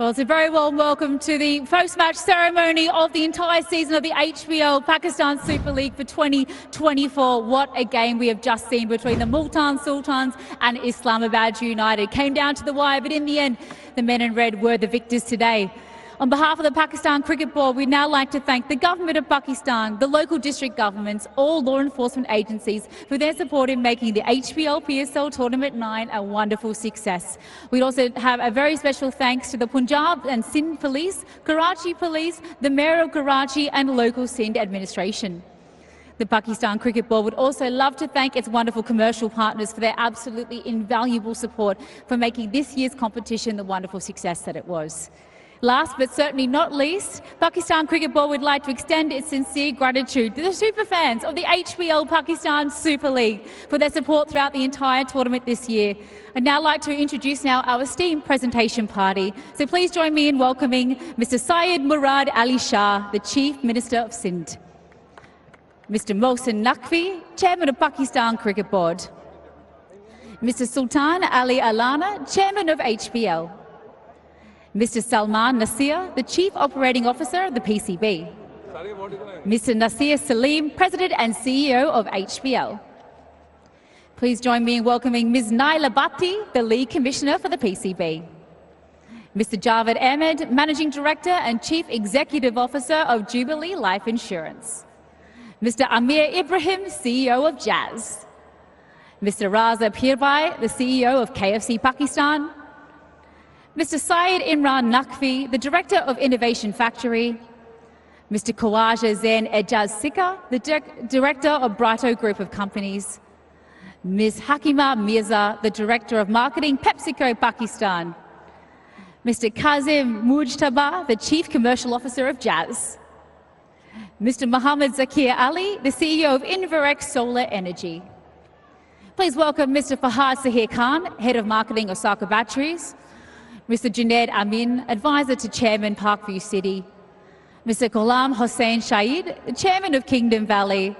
Well, it's a very warm welcome to the post-match ceremony of the entire season of the HBL Pakistan Super League for 2024. What a game we have just seen between the Multan Sultans and Islamabad United. Came down to the wire, but in the end, the men in red were the victors today. On behalf of the Pakistan Cricket Board, we'd now like to thank the Government of Pakistan, the local district governments, all law enforcement agencies for their support in making the HBL PSL Tournament 9 a wonderful success. We'd also have a very special thanks to the Punjab and Sindh Police, Karachi Police, the Mayor of Karachi and local Sindh administration. The Pakistan Cricket Board would also love to thank its wonderful commercial partners for their absolutely invaluable support for making this year's competition the wonderful success that it was. Last but certainly not least, Pakistan Cricket Board would like to extend its sincere gratitude to the super fans of the HBL Pakistan Super League for their support throughout the entire tournament this year. I'd now like to introduce our esteemed presentation party. So please join me in welcoming Mr. Syed Murad Ali Shah, the Chief Minister of Sindh. Mr. Mohsin Naqvi, Chairman of Pakistan Cricket Board. Mr. Sultan Ali Alana, Chairman of HBL. Mr. Salman Nasir, the Chief Operating Officer of the PCB. Mr. Nasir Salim, President and CEO of HBL. Please join me in welcoming Ms. Naila Bhatti, the Lead Commissioner for the PCB. Mr. Javed Ahmed, Managing Director and Chief Executive Officer of Jubilee Life Insurance. Mr. Amir Ibrahim, CEO of Jazz. Mr. Raza Pirbhai, the CEO of KFC Pakistan. Mr. Syed Imran Naqvi, the Director of Innovation Factory. Mr. Khawaja Zain Ejaz Sikka, the Director of Brighto Group of Companies. Ms. Hakima Mirza, the Director of Marketing, PepsiCo Pakistan. Mr. Kazim Mujtaba, the Chief Commercial Officer of Jazz. Mr. Mohammed Zakir Ali, the CEO of Inverex Solar Energy. Please welcome Mr. Fahad Sahir Khan, Head of Marketing, Osaka Batteries. Mr. Junaid Amin, Advisor to Chairman Parkview City. Mr. Ghulam Hossain Shahid, the Chairman of Kingdom Valley.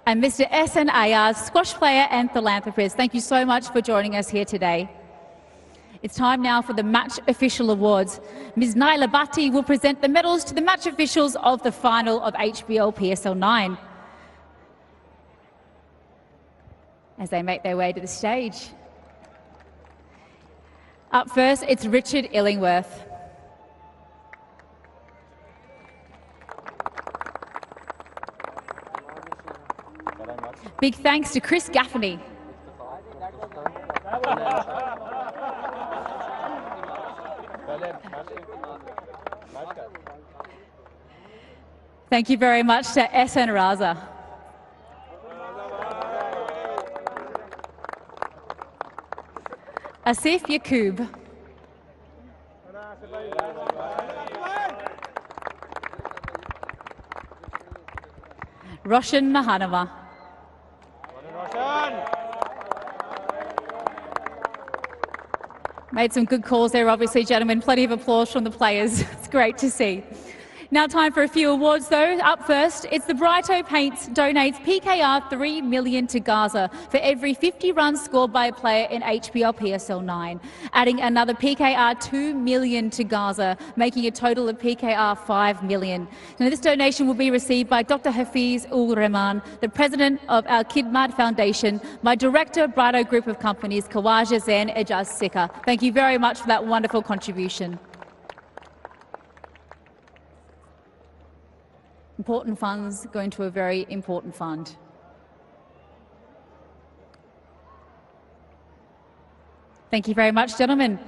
And Mr. Ehsan Ayaz, squash player and philanthropist. Thank you so much for joining us here today. It's time now for the Match Official Awards. Ms. Naila Bhatti will present the medals to the match officials of the final of HBL PSL 9. As they make their way to the stage. Up first, it's Richard Illingworth. Big thanks to Chris Gaffney. Thank you very much to Ehsan Raza. Asif Yaqub. Roshan Mahanama. Made some good calls there, obviously, gentlemen. Plenty of applause from the players. It's great to see. Now time for a few awards, though. Up first, it's the Brighto Paints donates PKR 3 million to Gaza for every 50 runs scored by a player in HBL PSL 9, adding another PKR 2 million to Gaza, making a total of PKR 5 million. Now, this donation will be received by Dr. Hafiz Ul Rahman, the President of Al Khidmat Foundation, my Director of Brighto Group of Companies, Khawaja Zain Ejaz Sikka. Thank you very much for that wonderful contribution. Important funds going to a very important fund. Thank you very much, gentlemen.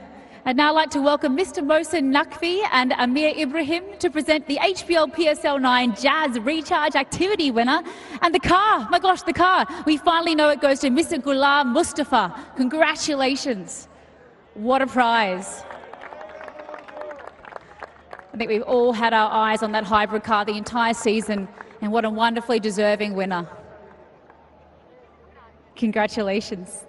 I'd now like to welcome Mr. Mohsin Naqvi and Amir Ibrahim to present the HBL PSL 9 Jazz Recharge Activity winner. And the car, my gosh, the car. We finally know it goes to Mr. Ghulam Mustafa. Congratulations. What a prize. I think we've all had our eyes on that hybrid car the entire season, and what a wonderfully deserving winner. Congratulations.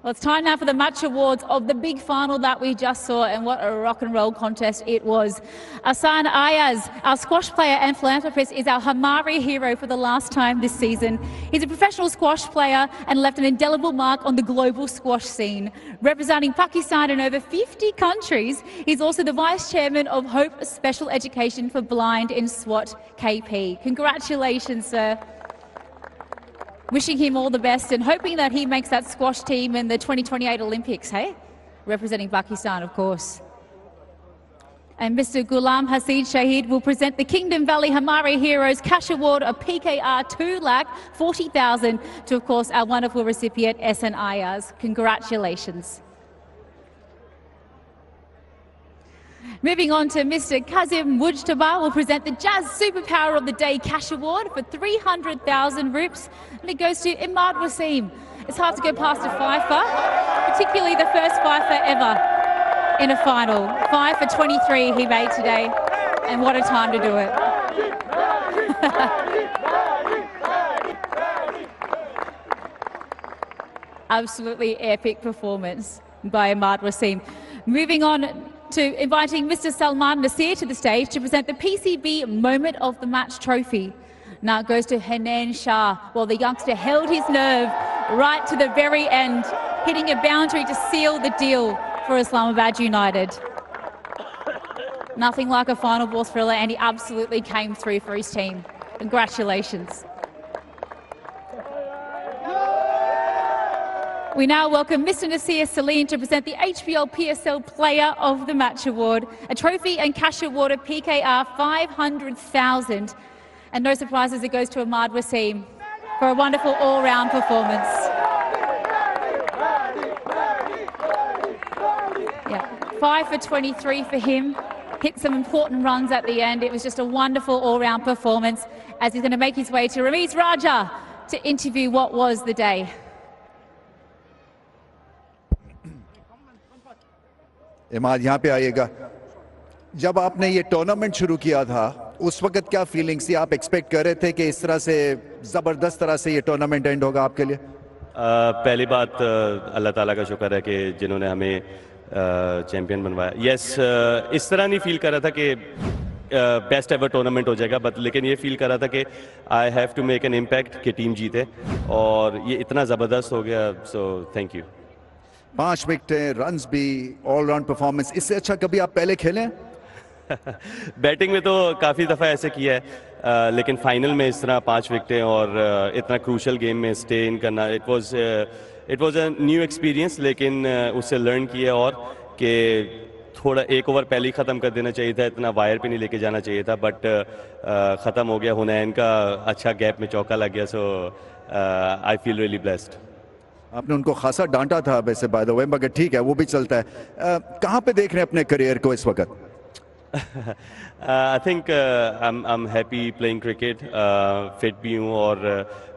Well, it's time now for the match awards of the big final that we just saw, and what a rock and roll contest it was. Asan Ayaz, our squash player and philanthropist, is our Hamari hero for the last time this season. He's a professional squash player and left an indelible mark on the global squash scene. Representing Pakistan in over 50 countries, he's also the vice chairman of Hope Special Education for Blind in SWAT KP. Congratulations, sir. Wishing him all the best and hoping that he makes that squash team in the 2028 Olympics, hey? Representing Pakistan, of course. And Mr. Ghulam Hasid Shahid will present the Kingdom Valley Hamari Heroes Cash Award of PKR 2,40,000 to, of course, our wonderful recipient, SN Ayaz. Congratulations. Moving on to Mr. Kazim Mujtaba will present the Jazz Superpower of the Day Cash Award for 300,000 rupees, and it goes to Imad Wasim. It's hard to go past a fifer, particularly the first fifer ever in a final. 5 for 23 he made today, and what a time to do it. Absolutely epic performance by Imad Wasim. Moving on to inviting Mr. Salman Nasir to the stage to present the PCB Moment of the Match trophy. Now it goes to Hanan Shah. Well, the youngster held his nerve right to the very end, hitting a boundary to seal the deal for Islamabad United. Nothing like a final ball thriller, and he absolutely came through for his team. Congratulations. We now welcome Mr. Nasir Salim to present the HBL PSL Player of the Match Award, a trophy and cash award of PKR 500,000. And no surprises, it goes to Imad Wasim for a wonderful all-round performance. Yeah, 5 for 23 for him. Hit some important runs at the end. It was just a wonderful all-round performance as he's going to make his way to Ramiz Raja to interview what was the day. Imad यहाँ पे आइएगा। जब आपने ये tournament शुरू किया था उस वक्त क्या फीलिंग्स थी? आप एक्सपेक्ट कर रहे थे कि इस तरह से ज़बरदस्त तरह से ये टूर्नामेंट एंड होगा आपके लिए? पहली बात अल्लाह ताला का शुक्र है कि जिन्होंने हमें चैम्पियन बनवाया। यस, इस तरह नहीं फील कर रहा था कि बेस्ट एवर टूर्नामेंट हो जाएगा, बट लेकिन ये फील कर रहा था कि I have to make an impact कि टीम जीते, और ये इतना ज़बरदस्त हो गया। So thank you. 5 विकेटें, रन्स भी, ऑलराउंड परफॉर्मेंस, इससे अच्छा कभी आप पहले खेले? बैटिंग में तो काफ़ी दफ़ा ऐसे किया है, लेकिन फाइनल में इस तरह 5 विकेटें और इतना क्रूशल गेम में स्टे इन करना, it was a new experience. लेकिन उससे लर्न किया और कि थोड़ा एक ओवर पहले ही ख़त्म कर देना चाहिए था, इतना वायर पे नहीं लेके जाना चाहिए था, बट ख़त्म हो गया। हुनैन का अच्छा गैप में चौका लग गया। सो आई फील रियली ब्लेस्ड। आपने उनको खासा डांटा था वैसे, बाय द वे, मगर ठीक है, वो भी चलता है। कहाँ पे देख रहे हैं अपने करियर को इस वक्त? I think I am happy playing cricket, fit भी हूँ और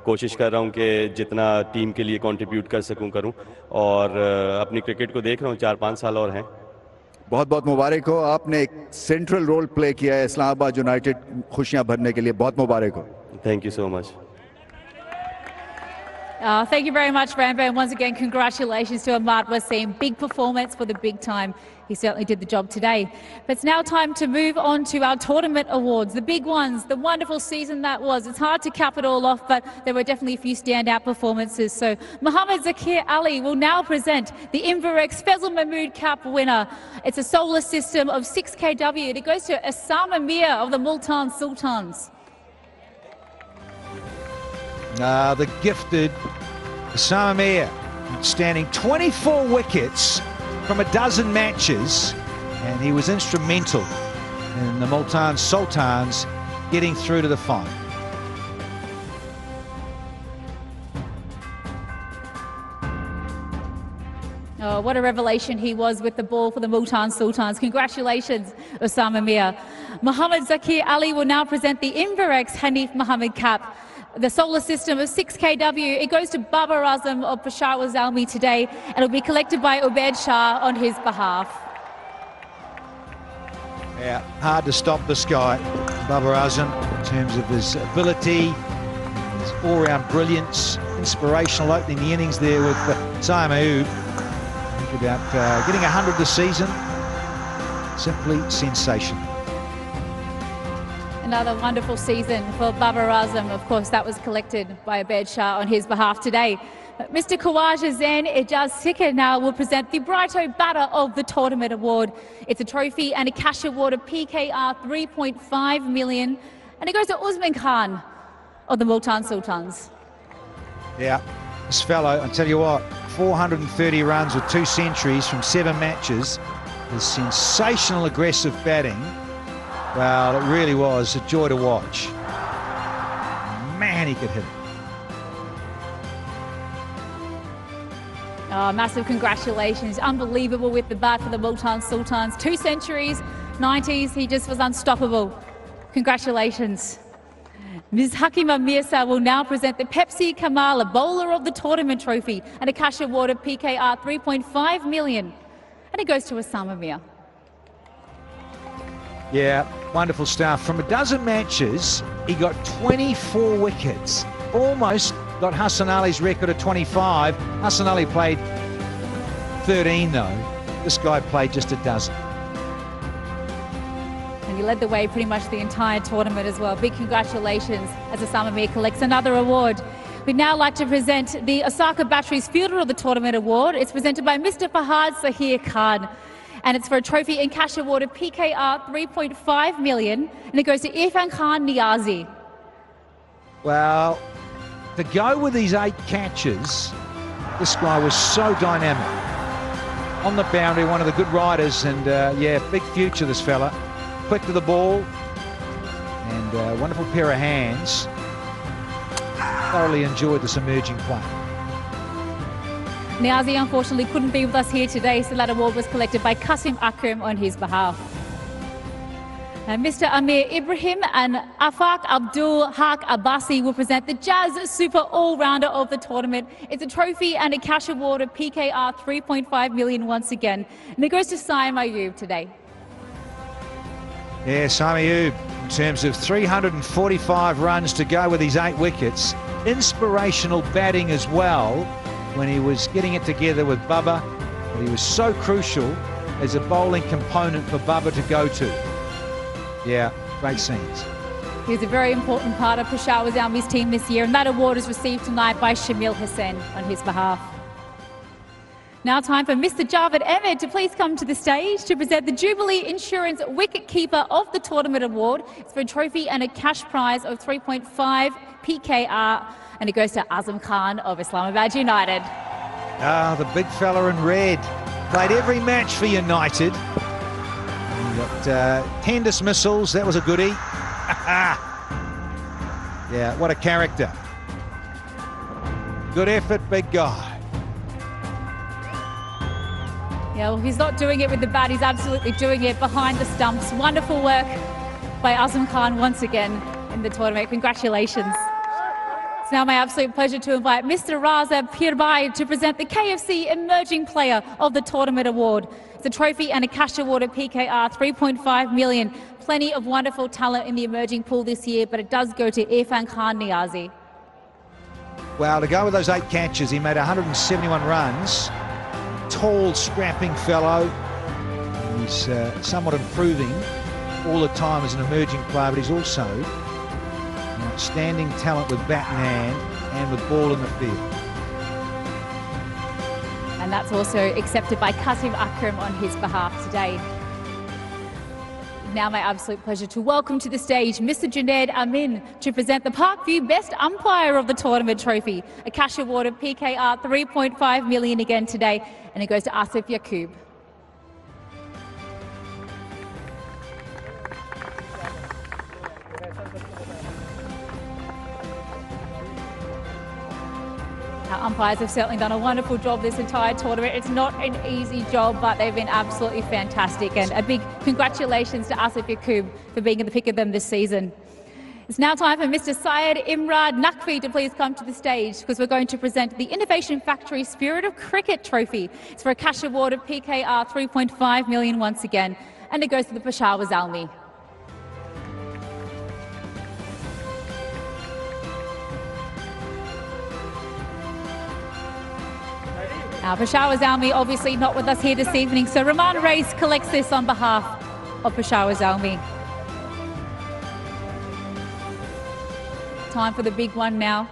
कोशिश कर रहा हूँ कि जितना टीम के लिए कंट्रीब्यूट कर सकूँ करूँ, और अपनी क्रिकेट को देख रहा हूँ। 4-5 साल और हैं। बहुत बहुत मुबारक हो, आपने एक सेंट्रल रोल प्ले किया है इस्लामाबाद यूनाइटेड खुशियाँ भरने के लिए। बहुत मुबारक हो। Thank you so much. Thank you very much, Rambo, and once again, congratulations to Imad Wasim. Big performance for the big time. He certainly did the job today. But it's now time to move on to our tournament awards, the big ones, the wonderful season that was. It's hard to cap it all off, but there were definitely a few standout performances. So Mohammed Zakir Ali will now present the Inverex Faisal Mahmood Cup winner. It's a solar system of 6 kW. It goes to Osama Mir of the Multan Sultans. The gifted Osama Mir, standing 24 wickets from a dozen matches, and he was instrumental in the Multan Sultans getting through to the final. Oh, what a revelation he was with the ball for the Multan Sultans. Congratulations, Osama Mir. Mohammed Zakir Ali will now present the Inverex Hanif Mohammed Cup, the solar system of 6 kW. It goes to Babar Azam of Peshawar Zalmi today, and it will be collected by Ubaid Shah on his behalf. Yeah, hard to stop this guy, Babar Azam, in terms of his ability, his all-round brilliance, inspirational opening the innings there with Saim Ayub. about getting 100 this season. Simply sensational. Another wonderful season for Babar Azam. Of course, that was collected by Abed Shah on his behalf today. Mr. Khawaja Zain Ijaz Sikar now will present the Brighto Batter of the Tournament Award. It's a trophy and a cash award of PKR 3.5 million. And it goes to Usman Khan of the Multan Sultans. Yeah, this fellow, I tell you what, 430 runs with 2 centuries from 7 matches. His sensational aggressive batting. Well, it really was a joy to watch. Man, he could hit it. Oh, massive congratulations. Unbelievable with the bat for the Multan Sultans. 2 centuries, 90s, he just was unstoppable. Congratulations. Ms. Hakima Mirza will now present the Pepsi Kamala Bowler of the Tournament Trophy and a cash award of PKR 3.5 million. And it goes to Osama Mir. Yeah, wonderful stuff. From a dozen matches, he got 24 wickets. Almost got Hassan Ali's record of 25. Hassan Ali played 13 though. This guy played just a dozen. And he led the way pretty much the entire tournament as well. Big congratulations as Osama Mir collects another award. We'd now like to present the Osaka Batteries Fielder of the Tournament Award. It's presented by Mr. Fahad Sahir Khan. And it's for a trophy and cash award of PKR 3.5 million. And it goes to Irfan Khan Niazi. Well, to go with these 8 catches, this guy was so dynamic. On the boundary, one of the good riders, and yeah, big future this fella. Quick to the ball, and a wonderful pair of hands. Thoroughly enjoyed this emerging play. Niazi unfortunately couldn't be with us here today, so that award was collected by Qasim Akram on his behalf. Mr. Amir Ibrahim and Afaq Abdul Haq Abbasi will present the Jazz Super All-Rounder of the tournament. It's a trophy and a cash award of PKR 3.5 million once again. And it goes to Saim Ayub today. Yeah, Saim Ayub, in terms of 345 runs to go with his 8 wickets. Inspirational batting as well when he was getting it together with Bubba. But he was so crucial as a bowling component for Bubba to go to. Yeah, great scenes. He's a very important part of Peshawar Zalmi's team this year, and that award is received tonight by Shamil Hussain on his behalf. Now time for Mr. Javed Ahmed to please come to the stage to present the Jubilee Insurance Wicketkeeper of the Tournament Award. It's for a trophy and a cash prize of 3.5 PKR, and it goes to Azam Khan of Islamabad United. Ah, the big fella in red. Played every match for United. You got 10 dismissals, that was a goodie. Yeah, what a character. Good effort, big guy. Yeah, well, he's not doing it with the bat, he's absolutely doing it behind the stumps. Wonderful work by Azam Khan once again in the tournament. Congratulations. It's now my absolute pleasure to invite Mr. Raza Pirbai to present the KFC Emerging Player of the Tournament Award. It's a trophy and a cash award of PKR 3.5 million. Plenty of wonderful talent in the emerging pool this year, but it does go to Irfan Khan Niazi. Well, to go with those 8 catches, he made 171 runs. Tall, scrapping fellow. He's somewhat improving all the time as an emerging player, but he's also an outstanding talent with bat in hand and with ball in the field. And that's also accepted by Qasim Akram on his behalf today. Now my absolute pleasure to welcome to the stage Mr. Junaid Amin to present the Parkview Best Umpire of the Tournament Trophy, a cash award of PKR 3.5 million again today, and it goes to Asif Yaqub. Our umpires have certainly done a wonderful job this entire tournament. It's not an easy job, but they've been absolutely fantastic. And a big congratulations to Asif Yaqub for being in the pick of them this season. It's now time for Mr. Syed Imrad Naqvi to please come to the stage, because we're going to present the Innovation Factory Spirit of Cricket Trophy. It's for a cash award of PKR 3.5 million once again, and it goes to the Peshawar Zalmi. Now, Peshawar Zalmi obviously not with us here this evening, so Rahman Reis collects this on behalf of Peshawar Zalmi. Time for the big one now.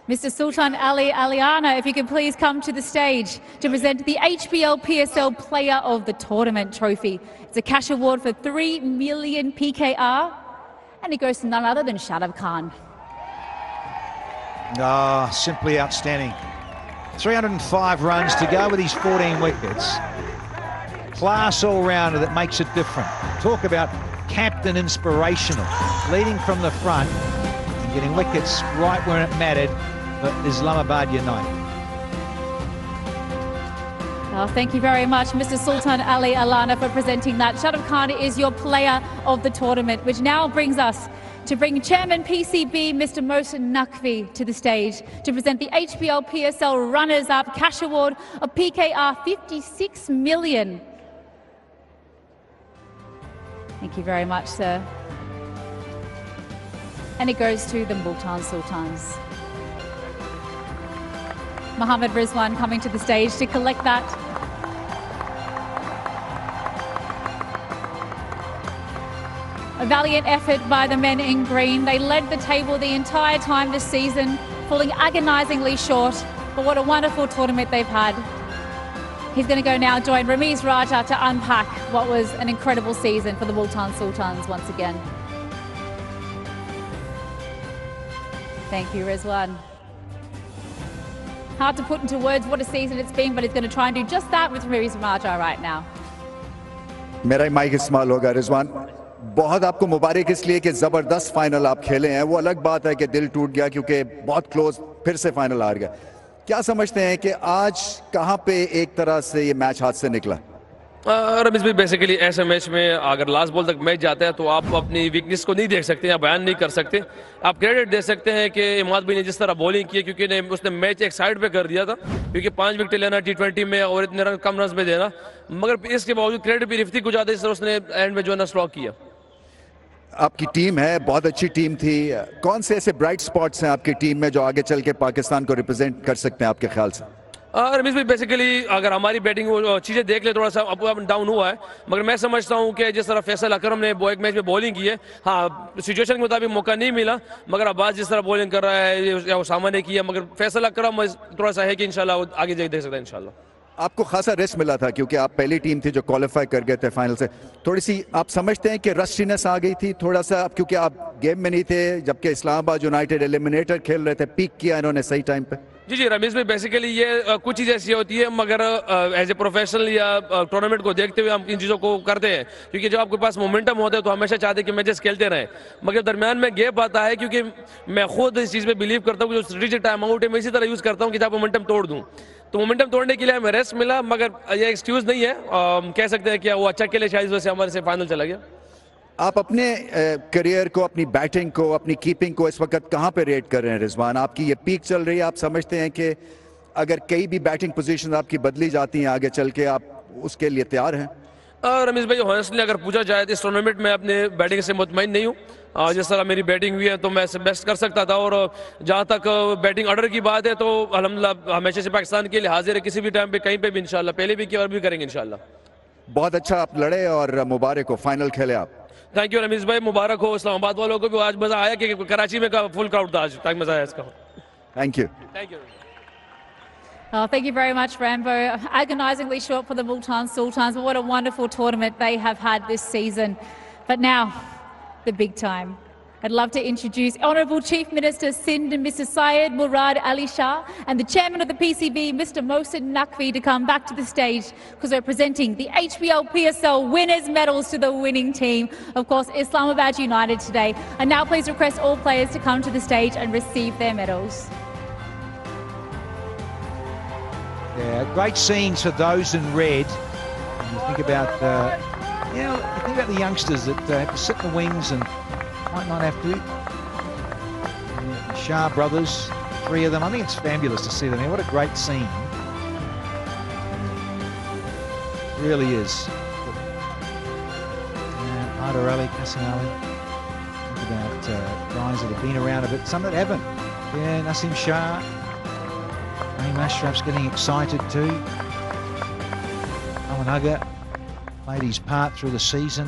Mr. Sultan Ali Aliana, if you could please come to the stage to present the HBL PSL Player of the Tournament trophy. It's a cash award for 3 million PKR, and it goes to none other than Shadab Khan. Ah, simply outstanding. 305 runs to go with his 14 wickets. Class all-rounder that makes it different. Talk about captain inspirational, leading from the front and getting wickets right where it mattered for Islamabad United. Well, thank you very much, Mr. Sultan Ali Alana, for presenting that. Shadab Khan is your player of the tournament, which now brings us to bring Chairman PCB, Mr. Multan Naqvi, to the stage to present the HBL PSL runners-up cash award of PKR 56 million. Thank you very much, sir. And it goes to the Multan Sultans. Mohammed Rizwan coming to the stage to collect that. A valiant effort by the men in green. They led the table the entire time this season, falling agonisingly short, but what a wonderful tournament they've had. He's going to go now join Ramiz Raja to unpack what was an incredible season for the Multan Sultans once again. Thank you, Rizwan. Hard to put into words what a season it's been, but he's going to try and do just that with Ramiz Raja right now. मेरा mic इस्तेमाल होगा रिजवान, बहुत आपको मुबारक इसलिए कि ज़बरदस्त final आप खेले हैं। वो अलग बात है कि दिल टूट गया क्योंकि बहुत क्लोज फिर से फाइनल हार गया। क्या समझते हैं कि आज कहां पे एक तरह से ये मैच हाथ से निकला? रमीज भाई, बेसिकली ऐसे मैच में अगर लास्ट बॉल तक मैच जाता है तो आप अपनी वीकनेस को नहीं देख सकते या बयान नहीं कर सकते। आप क्रेडिट दे सकते हैं कि इमाद भाई ने जिस तरह बॉलिंग की, क्योंकि उसने मैच एक साइड पे कर दिया था, क्योंकि 5 विकेट लेना T20 में और इतने रन कम रन में देना, मगर इसके बावजूद क्रेडिट भी रिफ्ती को जाता है जिस तरह उसने एंड में जो है ना स्ट्रोक किया। आपकी टीम है, बहुत अच्छी टीम थी। कौन से ऐसे ब्राइट स्पॉट्स हैं आपकी टीम में जो आगे चल के पाकिस्तान को रिप्रेजेंट कर सकते हैं आपके ख्याल से? रमीज भाई, बेसिकली अगर हमारी बैटिंग चीज़ें देख ले, थोड़ा सा अप डाउन हुआ है, मगर मैं समझता हूं कि जिस तरह फैसल अकरम ने एक मैच में बॉलिंग की है, हाँ सिचुएशन के मुताबिक मौका नहीं मिला, मगर अब्बास जिस तरह बॉलिंग कर रहा है या उसामा ने किया, मगर फैसल अकरम थोड़ा सा है कि इंशाल्लाह आगे जाके देख सकता है इंशाल्लाह। आपको खासा रेस्ट मिला था क्योंकि आप पहली टीम थी जो क्वालिफाई कर गए थे फाइनल से। थोड़ी सी आप समझते हैं कि रस्टीनेस आ गई थी थोड़ा सा, क्योंकि आप गेम में नहीं थे, जबकि इस्लामाबाद यूनाइटेड एलिमिनेटर खेल रहे थे, पीक किया इन्होंने सही टाइम पे? जी रमीज भाई, बेसिकली ये कुछ चीज़ ऐसी होती है, मगर एज ए प्रोफेशनल या टूर्नामेंट को देखते हुए हम इन चीज़ों को करते हैं, क्योंकि जब आपके पास मोमेंटम होता है तो हमेशा चाहते हैं कि मैचेस खेलते रहें, मगर दरमियान में गैप आता है, क्योंकि मैं खुद इस चीज़ में बिलीव करता हूँ कि जो स्ट्रेटेजिक टाइम आउट है मैं इसी तरह यूज़ करता हूँ कि जब मोमेंटम तोड़ दूँ, तो मोमेंटम तोड़ने के लिए हमें रेस्ट मिला, मगर ये एक्सक्यूज नहीं है। कह सकते हैं कि वो अच्छा खेले, शायद वजह से हमारे से फाइनल चला गया। आप अपने करियर को, अपनी बैटिंग को, अपनी कीपिंग को इस वक्त कहां पे रेट कर रहे हैं रिजवान? आपकी ये पीक चल रही है, आप समझते हैं कि अगर कई भी बैटिंग पोजीशन आपकी बदली जाती हैं आगे चल के, आप उसके लिए तैयार हैं? रमीज भाई, हॉनेस्टली अगर पूछा जाए तो इस टूर्नामेंट में अपने बैटिंग से मुतमईन नहीं हूँ। जिस तरह मेरी बैटिंग हुई है तो मैं बेस्ट कर सकता था, और जहाँ तक बैटिंग ऑर्डर की बात है तो अल्हम्दुलिल्लाह हमेशा से पाकिस्तान के लिए हाजिर है, किसी भी टाइम पे कहीं पे भी इंशाल्लाह, पहले भी किया और भी करेंगे इंशाल्लाह। बहुत अच्छा आप लड़े और मुबारक हो, फाइनल खेले आप। थैंक यू रमीज भाई, मुबारक हो। इस्लामाबाद वालों को भी आज मजा आया कि कराची में का फुल क्राउड था आज, ताकि मजा आया इसका। Thank you. Thank you. Oh, thank you very much, Rambo. Agonisingly short for the Multan Sultans, but what a wonderful tournament they have had this season. But now, the big time. I'd love to introduce Honourable Chief Minister Sindh, Mr. Syed Murad Ali Shah, and the Chairman of the PCB, Mr. Multan Naqvi, to come back to the stage because we're presenting the HBL PSL winners' medals to the winning team. Of course, Islamabad United today. And now please request all players to come to the stage and receive their medals. Yeah, great scenes for those in red. And you think about, you think about the youngsters that have to sit in the wings and might not have to. The Shah brothers, 3 of them. I think it's fabulous to see them here. What a great scene. It really is. Arda Ali, Qasim Ali. Think about guys that have been around a bit, some that haven't. Yeah, Nasim Shah. Ashraf's getting excited too. Aman Agha played his part through the season.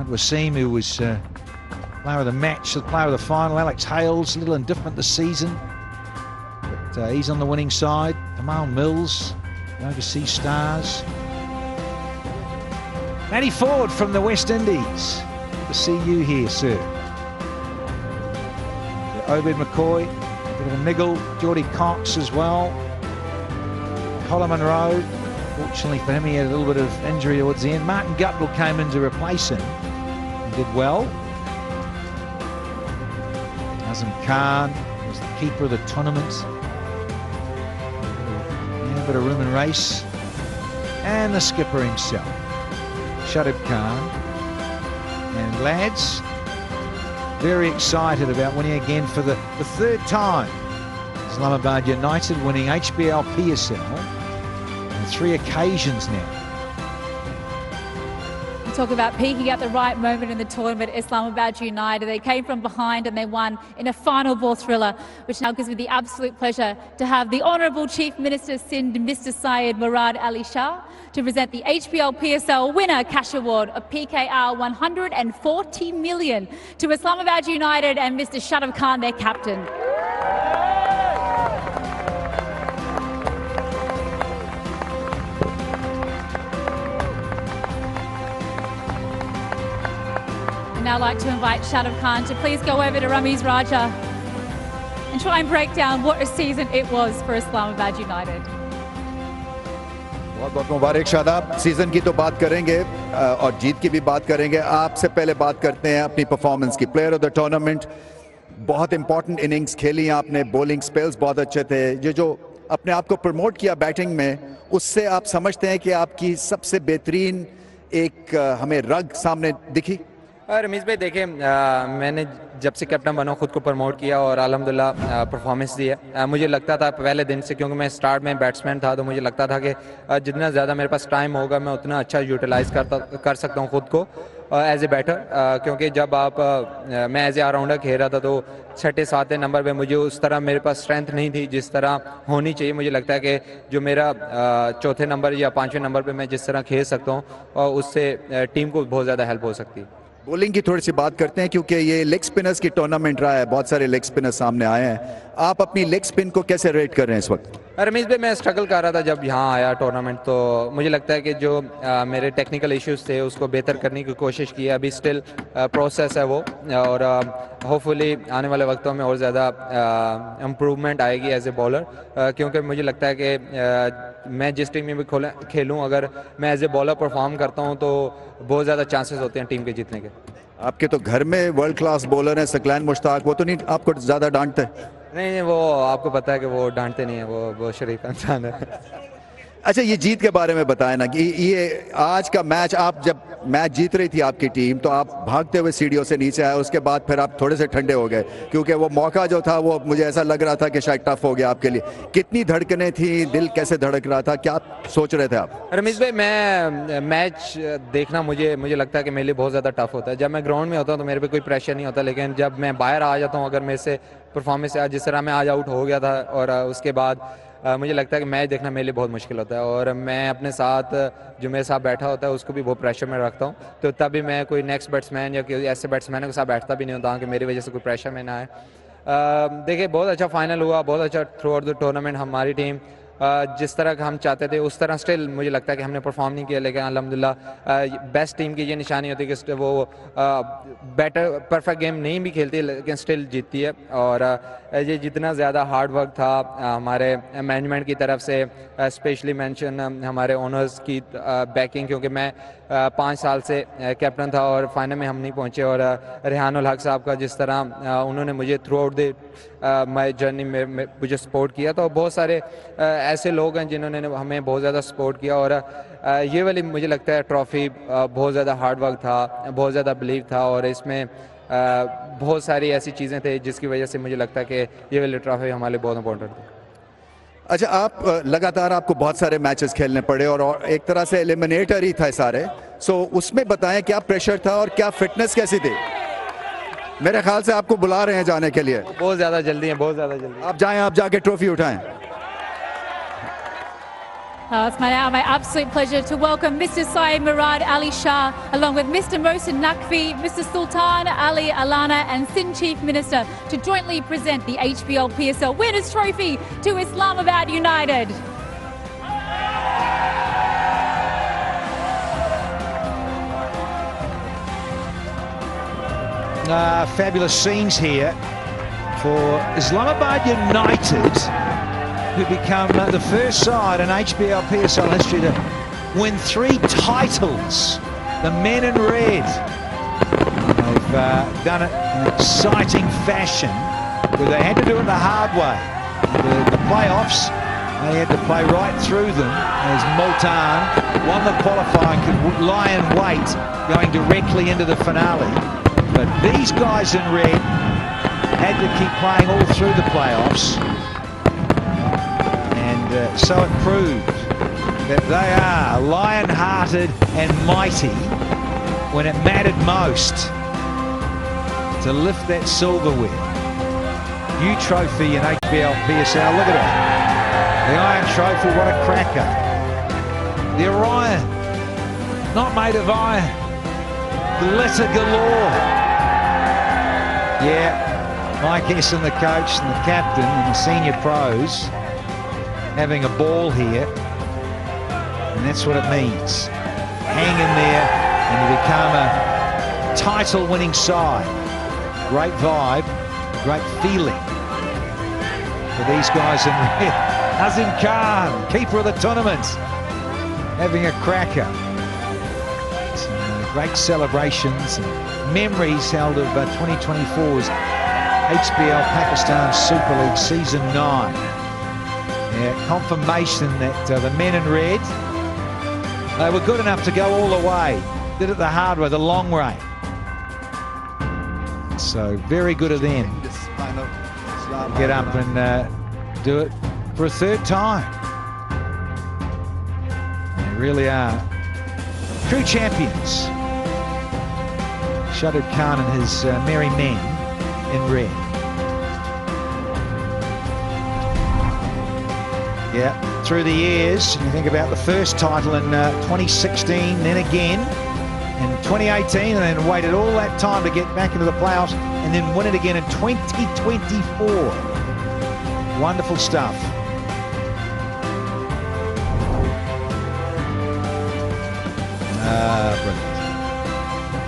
Wasim, who was player of the match, the player of the final. Alex Hales, a little indifferent this season, but he's on the winning side. Kamal Mills, the overseas stars. Matty Ford from the West Indies. Good to see you here, sir. Obed McCoy, a bit of a niggle. Geordie Cox as well. Colin Munro, fortunately for him, he had a little bit of injury towards the end. Martin Gutwell came in to replace him and did well. Azam Khan was the keeper of the tournament. Yeah, a bit of room and race. And the skipper himself, Shadab Khan. And lads, very excited about winning again for the third time. Islamabad United winning HBL PSL on 3 occasions now. Talk about peaking at the right moment in the tournament. Islamabad United, they came from behind and they won in a final ball thriller, which now gives me the absolute pleasure to have the Honourable Chief Minister Sindh, Mr. Syed Murad Ali Shah, to present the HBL PSL winner cash award of PKR 140 million to Islamabad United and Mr. Shadab Khan, their captain. Now I'd like to invite Shadab Khan to please go over to Ramiz Raja and try and break down what a season it was for Islamabad United. बहुत बहुत मुबारक Shadab. Season की तो बात करेंगे और जीत की भी बात करेंगे। आपसे पहले बात करते हैं अपनी परफॉर्मेंस की। प्लेयर ऑफ द टूर्नामेंट, बहुत इंपॉर्टेंट इनिंग्स खेली आपने, बॉलिंग स्पेल्स बहुत अच्छे थे। ये जो अपने आप को प्रमोट किया बैटिंग में, उससे आप समझते हैं कि आपकी सबसे बेहतरीन एक हमें रग सामने दिखी? रमीज़ भाई देखिए, मैंने जब से कैप्टन बना खुद को प्रमोट किया और अल्हम्दुलिल्लाह परफॉर्मेंस दी है। मुझे लगता था पहले दिन से, क्योंकि मैं स्टार्ट में बैट्समैन था, तो मुझे लगता था कि जितना ज़्यादा मेरे पास टाइम होगा मैं उतना अच्छा यूटिलाइज़ कर सकता हूँ खुद को एज ए बैटर। क्योंकि जब मैं एज ए ऑलराउंडर खेल रहा था तो 6-7 नंबर पे मुझे उस तरह मेरे पास स्ट्रेंथ नहीं थी जिस तरह होनी चाहिए। मुझे लगता है कि जो मेरा 4थे नंबर या 5वें नंबर पे मैं जिस तरह खेल सकता हूँ और उससे टीम को बहुत ज़्यादा हेल्प हो सकती है। बॉलिंग की थोड़ी सी बात करते हैं, क्योंकि ये लेग स्पिनर्स की टूर्नामेंट रहा है, बहुत सारे लेग स्पिनर्स सामने आए हैं। आप अपनी लेग स्पिन को कैसे रेट कर रहे हैं इस वक्त? रमीज़ भाई मैं स्ट्रगल कर रहा था जब यहाँ आया टूर्नामेंट, तो मुझे लगता है कि जो मेरे टेक्निकल इश्यूज थे उसको बेहतर करने की कोशिश की है। अभी स्टिल प्रोसेस है वो, और होपफुली आने वाले वक्तों में और ज़्यादा इम्प्रूवमेंट आएगी एज ए बॉलर। क्योंकि मुझे लगता है कि मैं जिस टीम में भी खेलूँ, अगर मैं एज ए बॉलर परफॉर्म करता हूँ तो बहुत ज़्यादा चांसेस होते हैं टीम के जीतने के। आपके तो घर में वर्ल्ड क्लास बॉलर हैं सकलैन मुश्ताक, वो तो नहीं आपको ज़्यादा डांटते? नहीं, वो आपको पता है कि वो डांटते नहीं है, वो शरीफ इंसान है। अच्छा, ये जीत के बारे में बताएं ना कि ये आज का मैच, आप जब मैच जीत रही थी आपकी टीम तो आप भागते हुए सीढ़ियों से नीचे आए, उसके बाद फिर आप थोड़े से ठंडे हो गए, क्योंकि वो मौका जो था वो मुझे ऐसा लग रहा था कि शायद टफ हो गया आपके लिए। कितनी धड़कनें थी, दिल कैसे धड़क रहा था, क्या सोच रहे थे आप? रमीज़ भाई मैं मैच देखना मुझे लगता है कि मेरे लिए बहुत ज़्यादा टफ होता है। जब मैं ग्राउंड में होता हूँ तो मेरे पे कोई प्रेशर नहीं होता, लेकिन जब मैं बाहर आ जाता हूँ, अगर मेरे से परफॉर्मेंस जिस तरह मैं आज आउट हो गया था और उसके बाद मुझे लगता है कि मैच देखना मेरे लिए बहुत मुश्किल होता है। और मैं अपने साथ जो मेरे साथ बैठा होता है उसको भी बहुत प्रेशर में रखता हूँ, तो तभी मैं कोई नेक्स्ट बैट्समैन या कोई ऐसे बैट्समैन के साथ बैठता भी नहीं होता कि मेरी वजह से कोई प्रेशर में ना आए। देखिए, बहुत अच्छा फाइनल हुआ, बहुत अच्छा थ्रू आउट द टूर्नामेंट हमारी टीम जिस तरह का हम चाहते थे उस तरह स्टिल मुझे लगता है कि हमने परफॉर्म नहीं किया, लेकिन अल्हम्दुलिल्लाह बेस्ट टीम की ये निशानी होती है कि वो बेटर परफेक्ट गेम नहीं भी खेलती लेकिन स्टिल जीतती है। और ये जितना ज़्यादा हार्ड वर्क था हमारे मैनेजमेंट की तरफ से, स्पेशली मेंशन हमारे ओनर्स की बैकिंग, क्योंकि मैं 5 साल से कैप्टन था और फाइनल में हम नहीं पहुंचे, और रेहानुल हक साहब का जिस तरह उन्होंने मुझे through out the my journey में मुझे सपोर्ट किया, तो बहुत सारे ऐसे लोग हैं जिन्होंने हमें बहुत ज़्यादा सपोर्ट किया। और ये वाली मुझे लगता है ट्रॉफ़ी बहुत ज़्यादा हार्ड वर्क था, बहुत ज़्यादा बिलीव था, और इसमें बहुत सारी ऐसी चीज़ें थी जिसकी वजह से मुझे लगता है कि ये वाली ट्रॉफ़ी हमारे लिए बहुत इंपॉर्टेंट थी। अच्छा, आप लगातार आपको बहुत सारे मैचेस खेलने पड़े और एक तरह से एलिमिनेटर ही था सारे, सो उसमें बताएं क्या प्रेशर था और क्या फिटनेस कैसी थी? मेरे ख्याल से आपको बुला रहे हैं जाने के लिए। बहुत ज़्यादा जल्दी है, बहुत ज़्यादा जल्दी। आप जाएं, आप जाके ट्रॉफी उठाएं। It's my absolute pleasure to welcome Mr. Syed Murad Ali Shah, along with Mr. Mohsen Naqvi, Mr. Sultan Ali Alana, and Sindh Chief Minister to jointly present the HBL PSL Winners' Trophy to Islamabad United. Fabulous scenes here for Islamabad United, who become the first side in HBL PSL history to win 3 titles. The men in red. They've done it in exciting fashion, where they had to do it the hard way. The playoffs, they had to play right through them, as Multan won the qualifying, could lie in wait going directly into the finale. But these guys in red had to keep playing all through the playoffs. So it proved that they are lion-hearted and mighty when it mattered most to lift that silverware. New trophy in HBL PSL. Look at it. The Iron Trophy, what a cracker. The Orion, not made of iron. Glitter galore. Yeah, Mike Essen, the coach and the captain and the senior pros, having a ball here, and that's what it means. Hang in there and you become a title-winning side. Great vibe, great feeling for these guys in red. Azim Khan, keeper of the tournament, having a cracker. Some great celebrations and memories held of 2024's HBL Pakistan Super League Season 9. Yeah, confirmation that the men in red, they were good enough to go all the way. Did it the hard way, the long way. So very good of them. Get up and do it for a 3rd time. They really are true champions. Shadid Khan and his merry men in red. Yeah, through the years, you think about the first title in 2016, then again in 2018, and then waited all that time to get back into the playoffs, and then win it again in 2024. Wonderful stuff.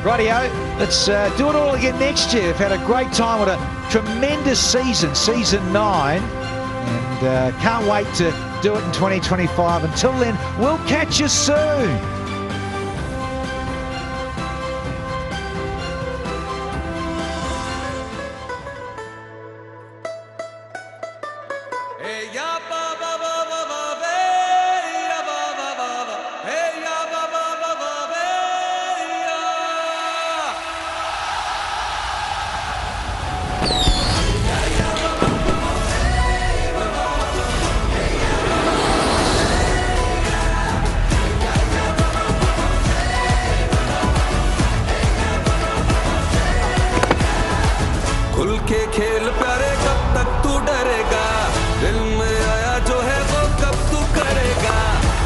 Brilliant. Rightio, let's do it all again next year. We've had a great time with a tremendous season, Season 9. And can't wait to do it in 2025. Until then, we'll catch you soon. खुल के खेल प्यारे, कब तक तू डरेगा? दिल में आया जो है वो कब तू करेगा?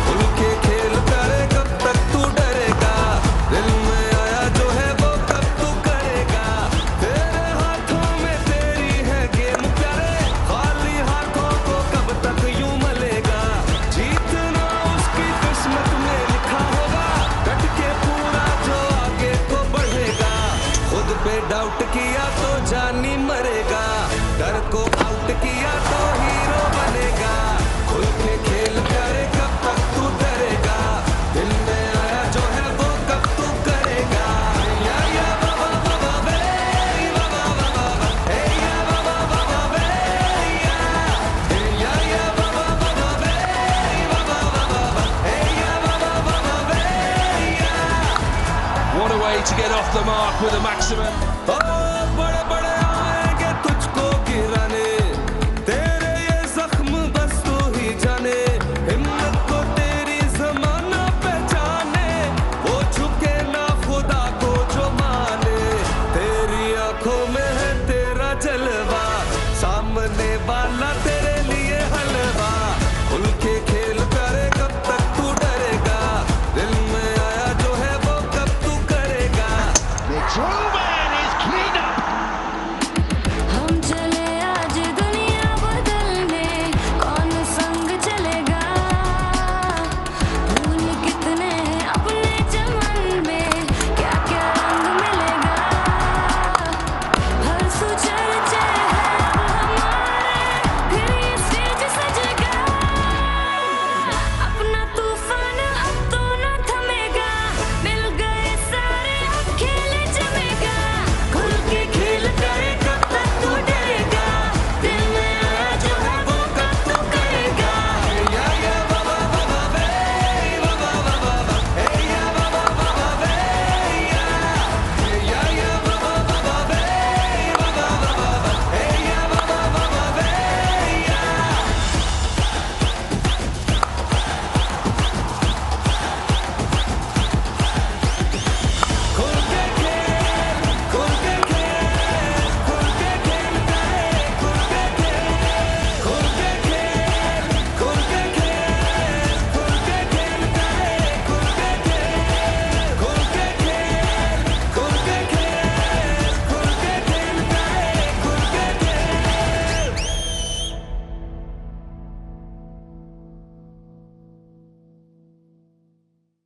खुल के खेल प्यारे, कब तक तू डरेगा? दिल में आया जो है वो कब तू करेगा? तेरे हाथों में तेरी है गेम प्यारे, खाली हाथों को कब तक यूं मलेगा? जीतना उसकी किस्मत में लिखा होगा, डट के पूरा जो आगे को बढ़ेगा। खुद पे डाउट किया तो जानी मरेगा, डर को आउट किया तो हीरो बनेगा। खुल के खेल प्यारे, कब तक तू डरेगा? दिल में आया जो है वो कब तू करेगा? या बाबा बाबा बे, बाबा बाबा हे, या बाबा बाबा बे, या बाबा बाबा बे, बाबा बाबा हे, या बाबा बाबा बे, या। What a way to get off the mark with a maximum. बड़े बड़े आएंगे तुझको गिराने, तेरे ये जख्म बस तू ही जाने। हिम्मत को तेरी ज़माना पहचाने, वो झुके ना खुदा को जो माने। तेरी आंखों में Through